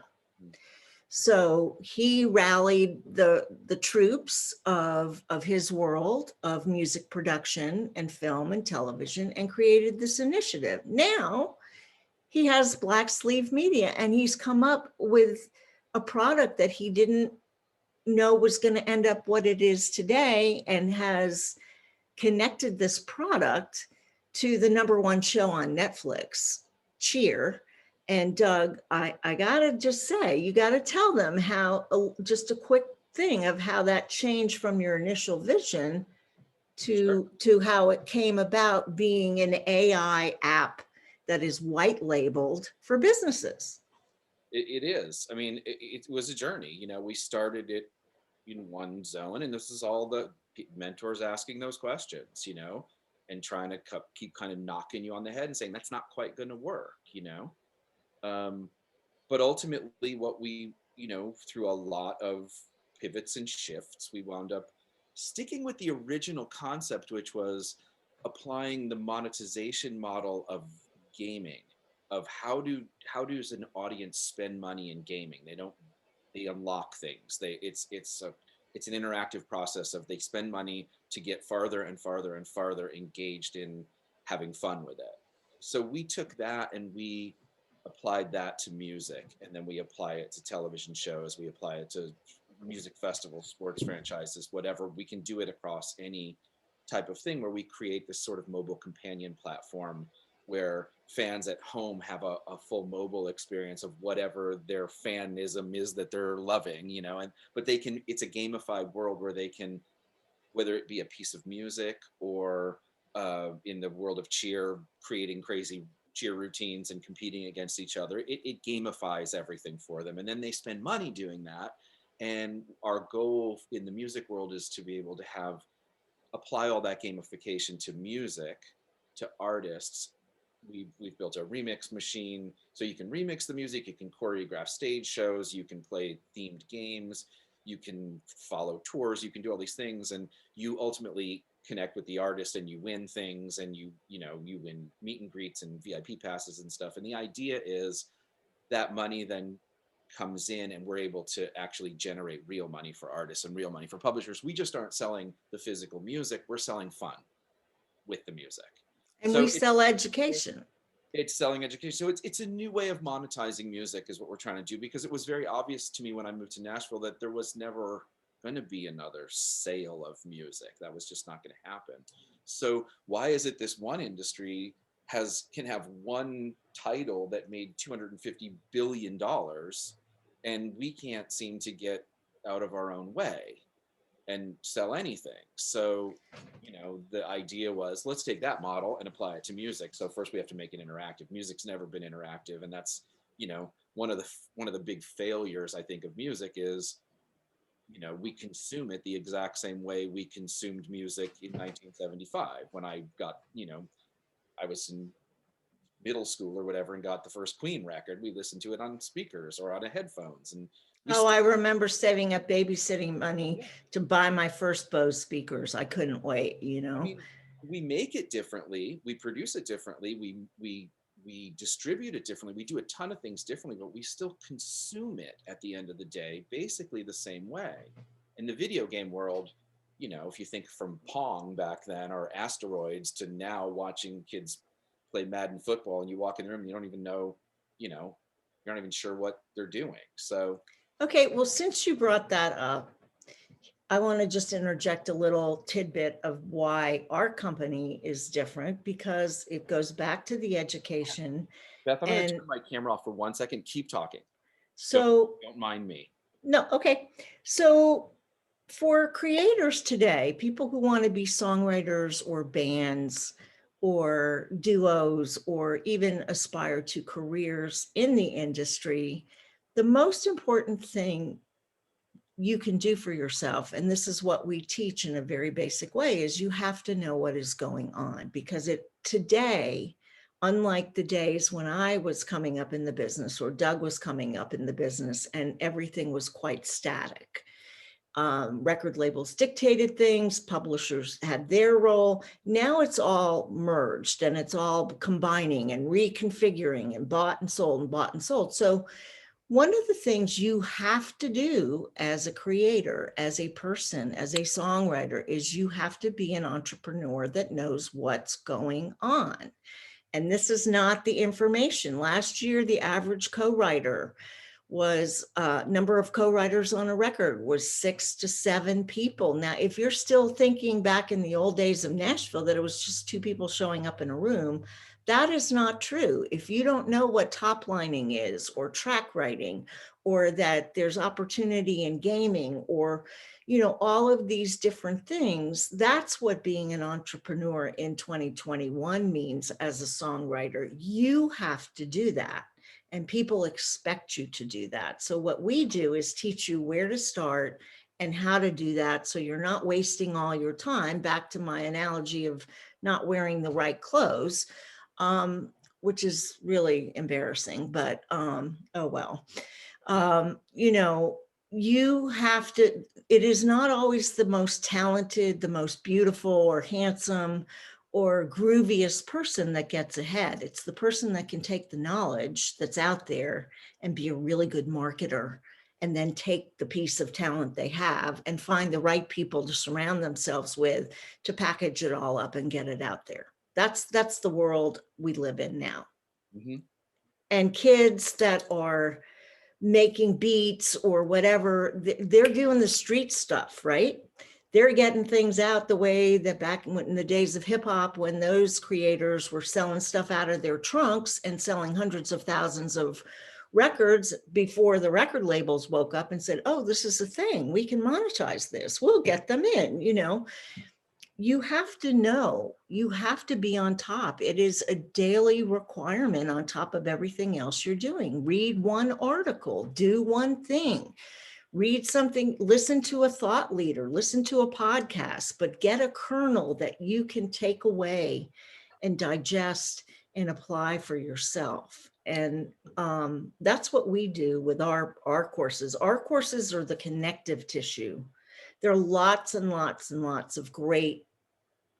So he rallied the troops of his world of music production and film and television and created this initiative. Now he has Black Sleeve Media, and he's come up with a product that he didn't know was going to end up what it is today, and has connected this product to the #1 show on Netflix, Cheer. And Doug, I gotta just say, you gotta tell them how, just a quick thing of how that changed from your initial vision to how it came about being an AI app that is white labeled for businesses. It is. I mean, it was a journey. We started it in one zone, and this is all the mentors asking those questions, and trying to keep kind of knocking you on the head and saying that's not quite going to work. But ultimately, what we, through a lot of pivots and shifts, we wound up sticking with the original concept, which was applying the monetization model of gaming, of how does an audience spend money in gaming. They unlock things. It's an interactive process of they spend money to get farther and farther and farther engaged in having fun with it. So we took that and we applied that to music, and then we apply it to television shows, we apply it to music festivals, sports franchises, whatever. We can do it across any type of thing, where we create this sort of mobile companion platform where fans at home have a full mobile experience of whatever their fanism is that they're loving, but it's a gamified world where they can, whether it be a piece of music or in the world of cheer, creating crazy cheer routines and competing against each other. It gamifies everything for them. And then they spend money doing that. And our goal in the music world is to be able to apply all that gamification to music, to artists. We've built a remix machine, so you can remix the music, you can choreograph stage shows, you can play themed games, you can follow tours, you can do all these things, and you ultimately connect with the artist and you win things, and you win meet and greets and VIP passes and stuff. And the idea is that money then comes in and we're able to actually generate real money for artists and real money for publishers. We just aren't selling the physical music, we're selling fun with the music. And So we sell education. It's selling education. So it's a new way of monetizing music is what we're trying to do, because it was very obvious to me when I moved to Nashville that there was never going to be another sale of music. That was just not going to happen. So why is it this one industry can have one title that made $250 billion and we can't seem to get out of our own way? and sell anything. So, you know, the idea was, let's take that model and apply it to music. So first we have to make it interactive. Music's never been interactive, and that's, you know, one of the big failures, I think, of music is, you know, we consume it the exact same way we consumed music in 1975 when I got, you know, I was in middle school or whatever and got the first Queen record. We listened to it on speakers or on a headphones, and we Oh, still, I remember saving up babysitting money yeah. to buy my first Bose speakers. I couldn't wait, you I know? mean, we make it differently, we produce it differently, we distribute it differently, we do a ton of things differently, but we still consume it at the end of the day basically the same way. In the video game world, you know, if you think from Pong back then or Asteroids to now watching kids play Madden football, and you walk in the room and you don't even know, you know, you're not even sure what they're doing. So Okay, well, since you brought that up, I want to just interject a little tidbit of why our company is different, because it goes back to the education. Beth, I'm going to And turn my camera off for 1 second. Keep talking. Don't, so, don't mind me. no, okay. So for creators today, people who want to be songwriters or bands or duos or even aspire to careers in the industry, the most important thing you can do for yourself, and this is what we teach in a very basic way, is you have to know what is going on, because it today, unlike the days when I was coming up in the business or Doug was coming up in the business and everything was quite static. Record labels dictated things, publishers had their role. Now it's all merged and it's all combining and reconfiguring and bought and sold and bought and sold. So one of the things you have to do as a creator, as a person, as a songwriter, is you have to be an entrepreneur that knows what's going on. And this is not the information. Last year, the average co-writer was number of co-writers on a record was 6 to 7 people. Now, if you're still thinking back in the old days of Nashville that it was just 2 people showing up in a room, that is not true. If you don't know what top lining is or track writing, or that there's opportunity in gaming, or, you know, all of these different things, that's what being an entrepreneur in 2021 means as a songwriter. You have to do that. And people expect you to do that. So what we do is teach you where to start and how to do that, so you're not wasting all your time. Back to my analogy of not wearing the right clothes, which is really embarrassing, but oh well. You know, you have to, it is not always the most talented, the most beautiful or handsome or grooviest person that gets ahead. It's the person that can take the knowledge that's out there and be a really good marketer, and then take the piece of talent they have and find the right people to surround themselves with to package it all up and get it out there. That's the world we live in now. Mm-hmm. And kids that are making beats or whatever, they're doing the street stuff, right? They're getting things out the way that back in the days of hip hop, when those creators were selling stuff out of their trunks and selling hundreds of thousands of records before the record labels woke up and said, oh, this is a thing. We can monetize this. We'll get them in, you know. You have to know, you have to be on top. It is a daily requirement on top of everything else you're doing. Read one article, do one thing, read something, listen to a thought leader, listen to a podcast, but get a kernel that you can take away and digest and apply for yourself. And that's what we do with our courses. Our courses are the connective tissue. There are lots and lots and lots of great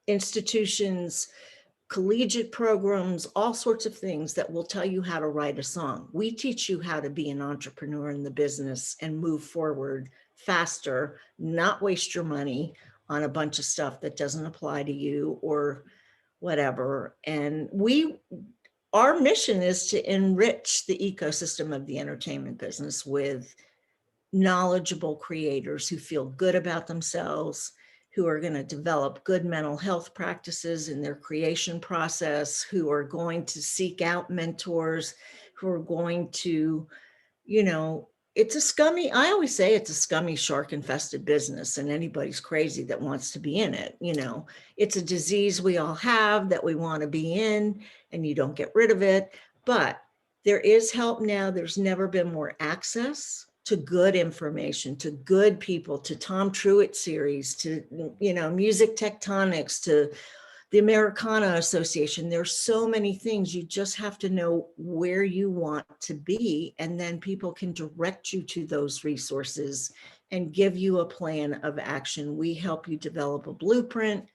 institutions, collegiate programs, all sorts of things that will tell you how to write a song. We teach you how to be an entrepreneur in the business and move forward faster, not waste your money on a bunch of stuff that doesn't apply to you or whatever. And our mission is to enrich the ecosystem of the entertainment business with knowledgeable creators who feel good about themselves, who are going to develop good mental health practices in their creation process, who are going to seek out mentors, who are going to, you know, it's a scummy, I always say it's a scummy shark infested business, and anybody's crazy that wants to be in it. You know, it's a disease we all have that we want to be in, and you don't get rid of it. But there is help now. There's never been more access to good information, to good people, to Tom Truitt series, to, you know, music tectonics, to the Americana Association. There's so many things. You just have to know where you want to be, and then people can direct you to those resources and give you a plan of action. We help you develop a blueprint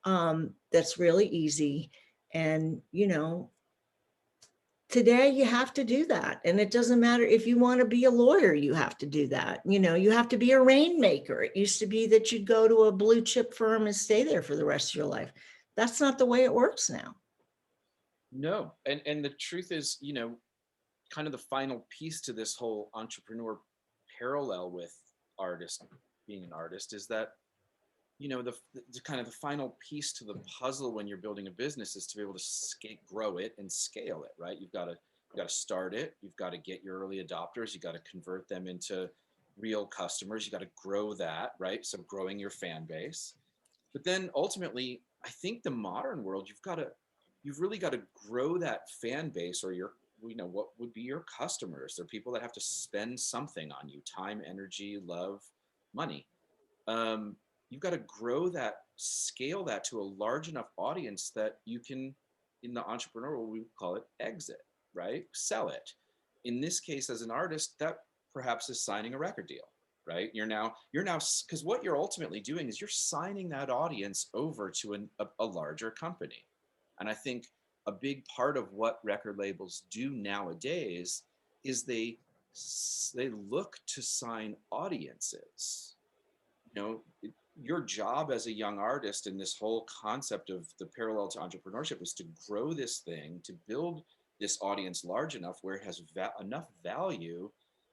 that's really easy. And, you know, today you have to do that. And it doesn't matter if you want to be a lawyer, you have to do that. You know, you have to be a rainmaker. It used to be that you'd go to a blue chip firm and stay there for the rest of your life. That's not the way it works now. No. And the truth is, you know, kind of the final piece to this whole entrepreneur parallel with artist, being an artist, is that, you know, the kind of the final piece to the puzzle when you're building a business is to be able to grow it and scale it, right? You've got to start it. You've got to get your early adopters. You got to convert them into real customers. You got to grow that, right? So growing your fan base. But then ultimately, I think the modern world, you've really got to grow that fan base, or your, you know, what would be your customers. They're people that have to spend something on you: time, energy, love, money. You've got to grow that, scale that to a large enough audience that you can, in the entrepreneurial, we call it exit, right? Sell it. In this case, as an artist, that perhaps is signing a record deal, right? You're now, because what you're ultimately doing is you're signing that audience over to a larger company. And I think a big part of what record labels do nowadays is they look to sign audiences. You know, your job as a young artist in this whole concept of the parallel to entrepreneurship is to grow this thing, to build this audience large enough where it has enough value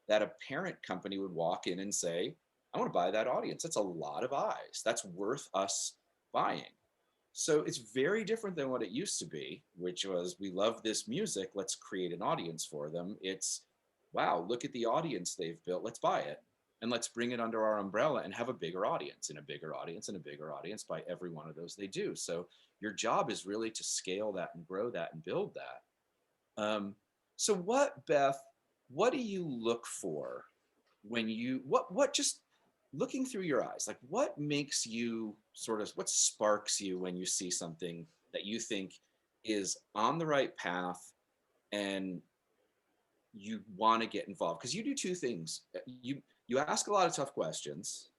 that a parent company would walk in and say, I want to buy that audience. That's a lot of eyes. That's worth us buying. So it's very different than what it used to be, which was, we love this music, let's create an audience for them. It's, wow, look at the audience they've built, let's buy it. And let's bring it under our umbrella and have a bigger audience and a bigger audience and a bigger audience by every one of those they do. So your job is really to scale that and grow that and build that. So what, Beth, what do you look for when you, what just looking through your eyes, like what makes you what sparks you when you see something that you think is on the right path and you want to get involved? Because you do two things. You ask a lot of tough questions,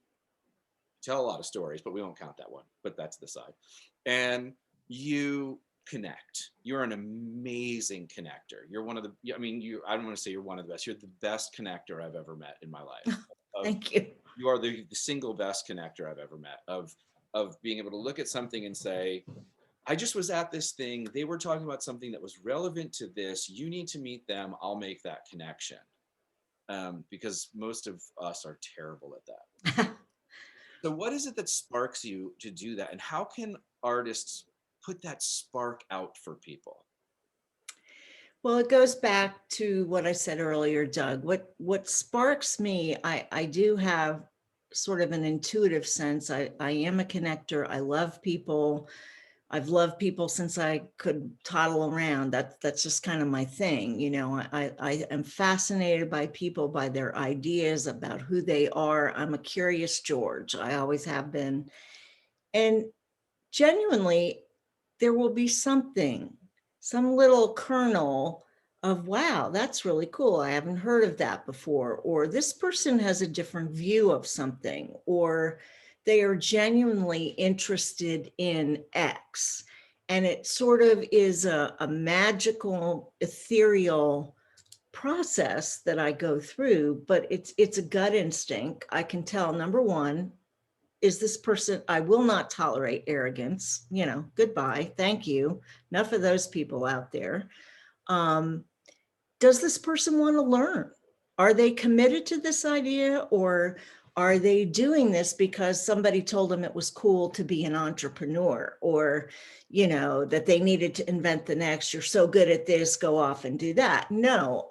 tell a lot of stories, but we won't count that one, but that's the side. And you connect. You're an amazing connector. You're one of the, I mean, I don't want to say you're one of the best. You're the best connector I've ever met in my life. Thank you. You are the single best connector I've ever met, of being able to look at something and say, I just was at this thing. They were talking about something that was relevant to this. You need to meet them. I'll make that connection. Because most of us are terrible at that. So what is it that sparks you to do that? And how can artists put that spark out for people? Well, it goes back to what I said earlier, Doug. What sparks me, I do have sort of an intuitive sense. I am a connector. I love people. I've loved people since I could toddle around. That's just kind of my thing. You know, I am fascinated by people, by their ideas about who they are. I'm a curious George. I always have been. And genuinely, there will be something, some little kernel of, wow, that's really cool. I haven't heard of that before. Or this person has a different view of something, or they are genuinely interested in X. And it sort of is a magical, ethereal process that I go through, but it's a gut instinct. I can tell, number one, is this person, I will not tolerate arrogance, you know, goodbye, thank you. Enough of those people out there. Does this person want to learn? Are they committed to this idea, or Are they doing this because somebody told them it was cool to be an entrepreneur, or, that they needed to invent the next, you're so good at this, go off and do that? No,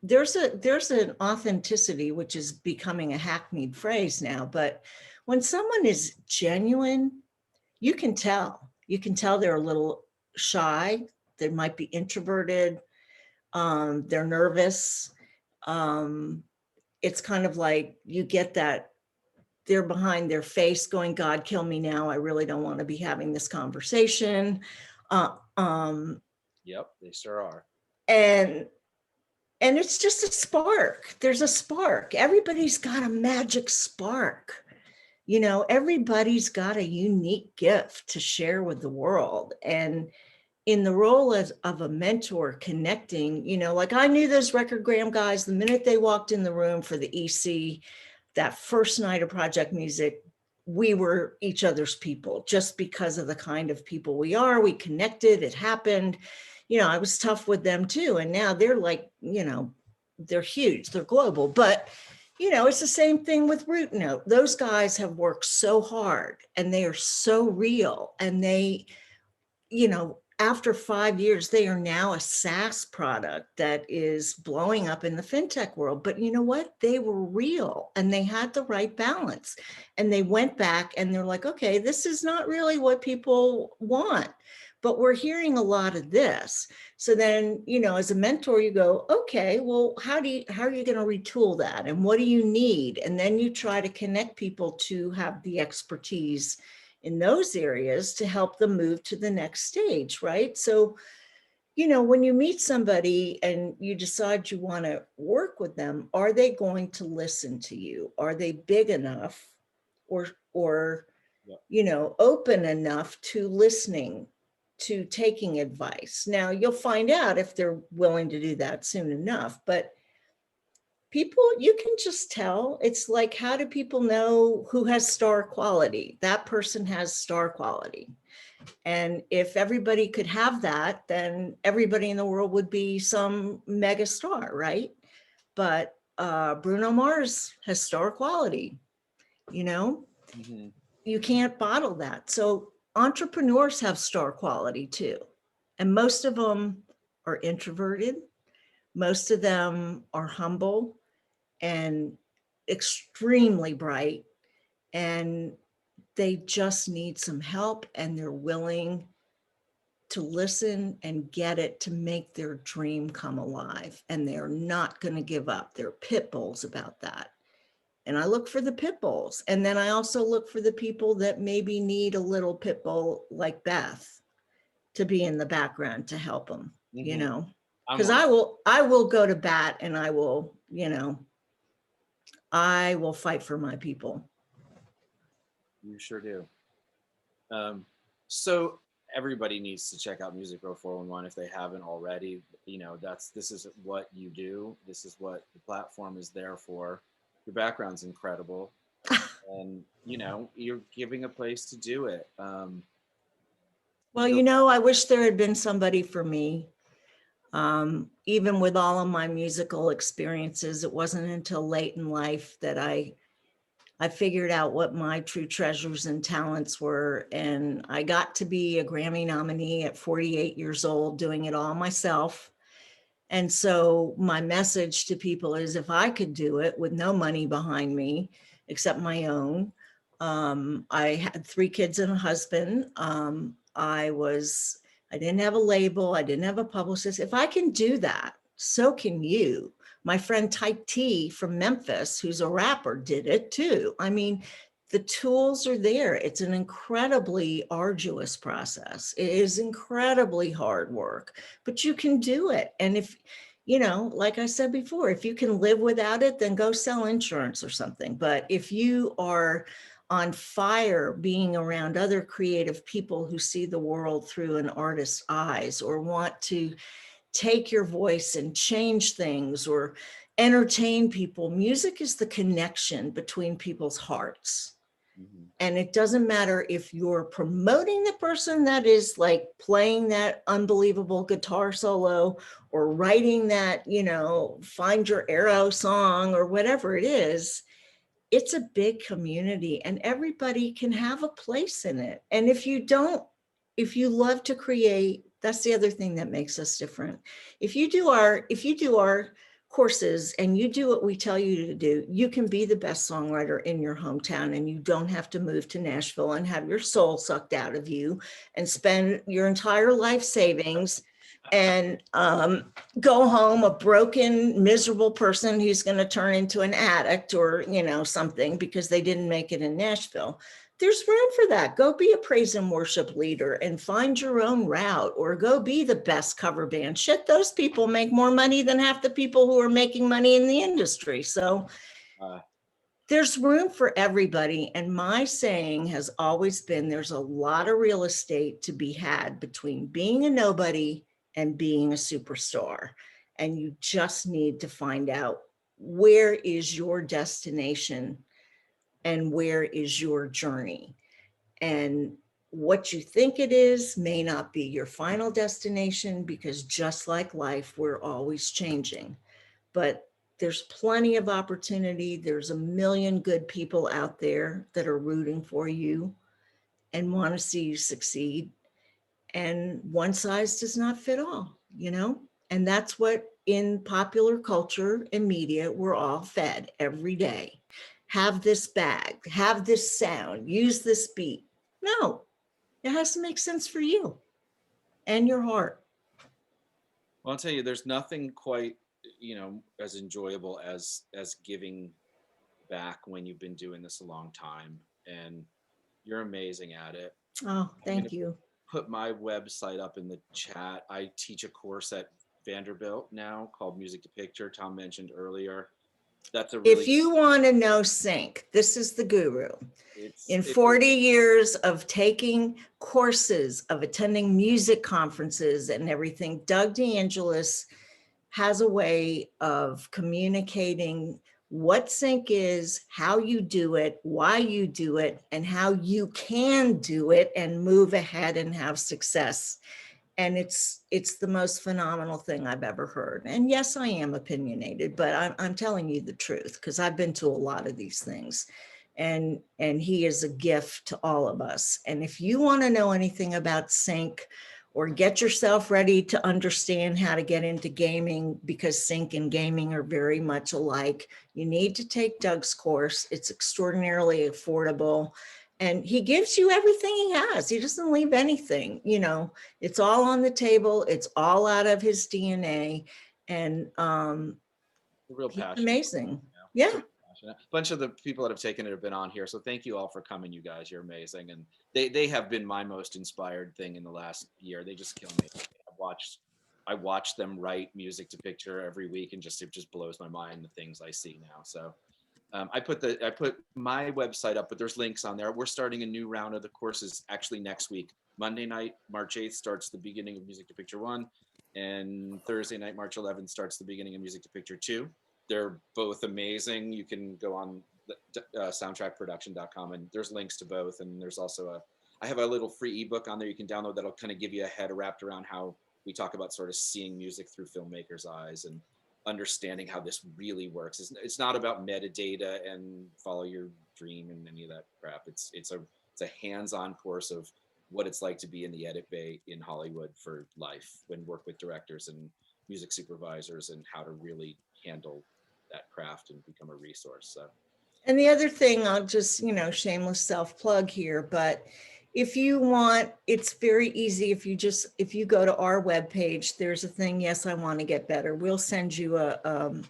there's an authenticity, which is becoming a hackneyed phrase now. But when someone is genuine, you can tell they're a little shy. They might be introverted. They're nervous. It's kind of like you get that they're behind their face going, God, kill me now. I really don't want to be having this conversation. Yep, they sure are. And it's just a spark. There's a spark. Everybody's got a magic spark. Everybody's got a unique gift to share with the world. And in the role of a mentor, connecting, like I knew those Recordgram guys the minute they walked in the room for the EC, that first night of Project Music. We were each other's people just because of the kind of people we are. We connected, it happened. I was tough with them too. And now they're like, they're huge, they're global. But it's the same thing with Root Note. Those guys have worked so hard and they are so real. And they, after 5 years, they are now a SaaS product that is blowing up in the fintech world. But you know what? They were real and they had the right balance. And they went back and they're like, okay, this is not really what people want, but we're hearing a lot of this. So then, as a mentor, you go, okay, well, how are you going to retool that? And what do you need? And then you try to connect people to have the expertise in those areas to help them move to the next stage, right? So, when you meet somebody and you decide you want to work with them, are they going to listen to you? Are they big enough or open enough to listening, to taking advice? Now, you'll find out if they're willing to do that soon enough, but people, you can just tell. It's like, how do people know who has star quality? That person has star quality. And if everybody could have that, then everybody in the world would be some mega star, right? But Bruno Mars has star quality, Mm-hmm. You can't bottle that. So entrepreneurs have star quality too. And most of them are introverted. Most of them are humble and extremely bright, and they just need some help, and they're willing to listen and get it to make their dream come alive. And they're not going to give up. They're pit bulls about that. And I look for the pit bulls. And then I also look for the people that maybe need a little pit bull like Beth to be in the background to help them, because I will go to bat, and I will, I will fight for my people. You sure do. So everybody needs to check out Music Row 411 if they haven't already. This is what you do. This is what the platform is there for. Your background's incredible, and you're giving a place to do it. Well, I wish there had been somebody for me. Even with all of my musical experiences, it wasn't until late in life that I figured out what my true treasures and talents were. And I got to be a Grammy nominee at 48 years old, doing it all myself. And so my message to people is, if I could do it with no money behind me, except my own, I had 3 kids and a husband. I didn't have a label. I didn't have a publicist. If I can do that, so can you. My friend Type T from Memphis, who's a rapper, did it too. I mean, the tools are there. It's an incredibly arduous process. It is incredibly hard work, but you can do it. And if, like I said before, if you can live without it, then go sell insurance or something. But if you are on fire being around other creative people who see the world through an artist's eyes, or want to take your voice and change things or entertain people, music is the connection between people's hearts. Mm-hmm. And it doesn't matter if you're promoting the person that is like playing that unbelievable guitar solo, or writing that, Find Your Arrow song, or whatever it is. it's a big community and everybody can have a place in it. And if you love to create, that's the other thing that makes us different. If you do our courses and you do what we tell you to do, you can be the best songwriter in your hometown, and you don't have to move to Nashville and have your soul sucked out of you and spend your entire life savings and go home a broken, miserable person who's going to turn into an addict or, something because they didn't make it in Nashville. There's room for that. Go be a praise and worship leader and find your own route, or go be the best cover band. Shit, those people make more money than half the people who are making money in the industry. So there's room for everybody. And my saying has always been, there's a lot of real estate to be had between being a nobody and being a superstar. And you just need to find out, where is your destination and where is your journey? And what you think it is may not be your final destination, because just like life, we're always changing. But there's plenty of opportunity. There's a million good people out there that are rooting for you and want to see you succeed. And one size does not fit all, And that's what, in popular culture and media, we're all fed every day. Have this bag, have this sound, use this beat. No, it has to make sense for you and your heart. Well, I'll tell you, there's nothing quite, as enjoyable as giving back when you've been doing this a long time, and you're amazing at it. Oh, thank you. Put my website up in the chat. I teach a course at Vanderbilt now called Music to Picture. Tom mentioned earlier. That's a really, if you want to know sync, this is the guru. In 40 years of taking courses, of attending music conferences and everything, Doug DeAngelis has a way of communicating what sync is, how you do it, why you do it, and how you can do it and move ahead and have success. And it's the most phenomenal thing I've ever heard. And yes, I am opinionated, but I'm telling you the truth, because I've been to a lot of these things. And he is a gift to all of us. And if you want to know anything about sync, or get yourself ready to understand how to get into gaming, because sync and gaming are very much alike, you need to take Doug's course. It's extraordinarily affordable. And he gives you everything he has. He doesn't leave anything, it's all on the table. It's all out of his DNA. And real he's passion. amazing. Yeah. A bunch of the people that have taken it have been on here. So thank you all for coming, you guys. You're amazing. And they have been my most inspired thing in the last year. They just kill me. I watch them write music to picture every week, and it just blows my mind, the things I see now. So I put my website up, but there's links on there. We're starting a new round of the courses actually next week. Monday night, March 8th, starts the beginning of Music to Picture 1, and Thursday night, March 11th, starts the beginning of Music to Picture 2. They're both amazing. You can go on soundtrackproduction.com, and there's links to both. And there's also I have a little free ebook on there you can download that'll kind of give you a head wrapped around how we talk about sort of seeing music through filmmakers' eyes and understanding how this really works. It's not about metadata and follow your dream and any of that crap. It's a hands-on course of what it's like to be in the edit bay in Hollywood for life, when work with directors and music supervisors, and how to really handle that craft and become a resource. So, and the other thing, I'll just, shameless self-plug here, but if you want, it's very easy. If you go to our webpage, there's a thing, Yes, I Want to Get Better. We'll send you a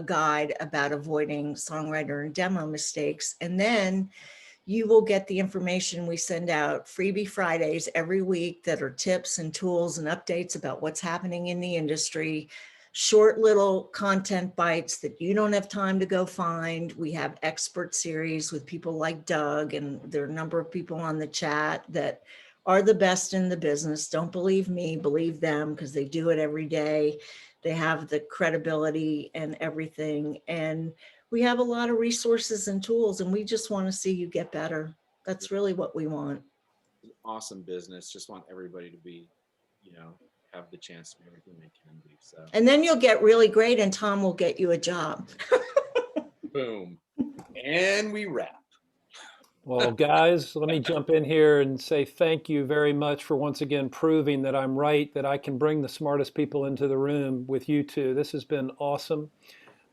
guide about avoiding songwriter and demo mistakes. And then you will get the information. We send out Freebie Fridays every week that are tips and tools and updates about what's happening in the industry. Short little content bites that you don't have time to go find. We have expert series with people like Doug, and there are a number of people on the chat that are the best in the business. Don't believe me, believe them, because they do it every day. They have the credibility and everything. And we have a lot of resources and tools, and we just want to see you get better. That's really what we want. Awesome business. Just want everybody to be, have the chance to be everything they can be. So, and then you'll get really great, and Tom will get you a job. Boom. And we wrap. Well, guys, let me jump in here and say thank you very much for once again proving that I'm right, that I can bring the smartest people into the room with you two. This has been awesome.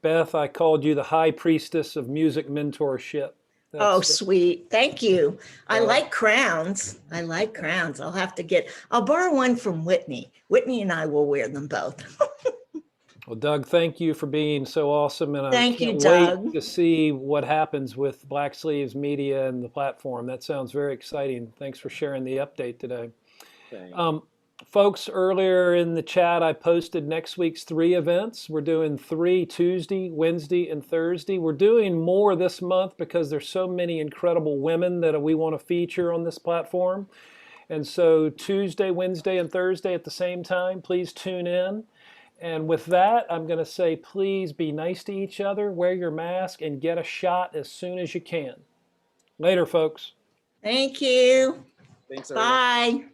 Beth, I called you the high priestess of music mentorship. Oh, sweet. Thank you. I Well, like crowns. I like crowns. I'll borrow one from Whitney. Whitney and I will wear them both. Well, Doug, thank you for being so awesome, and I Thank you, can't wait Doug. to see what happens with Black Sleeves Media and the platform. That sounds very exciting. Thanks for sharing the update today. Thanks. Folks, earlier in the chat, I posted next week's 3 events. We're doing 3 Tuesday, Wednesday, and Thursday. We're doing more this month because there's so many incredible women that we want to feature on this platform. And so Tuesday, Wednesday, and Thursday at the same time, please tune in. And with that, I'm going to say, please be nice to each other, wear your mask, and get a shot as soon as you can. Later, folks. Thank you. Thanks, everyone. Bye.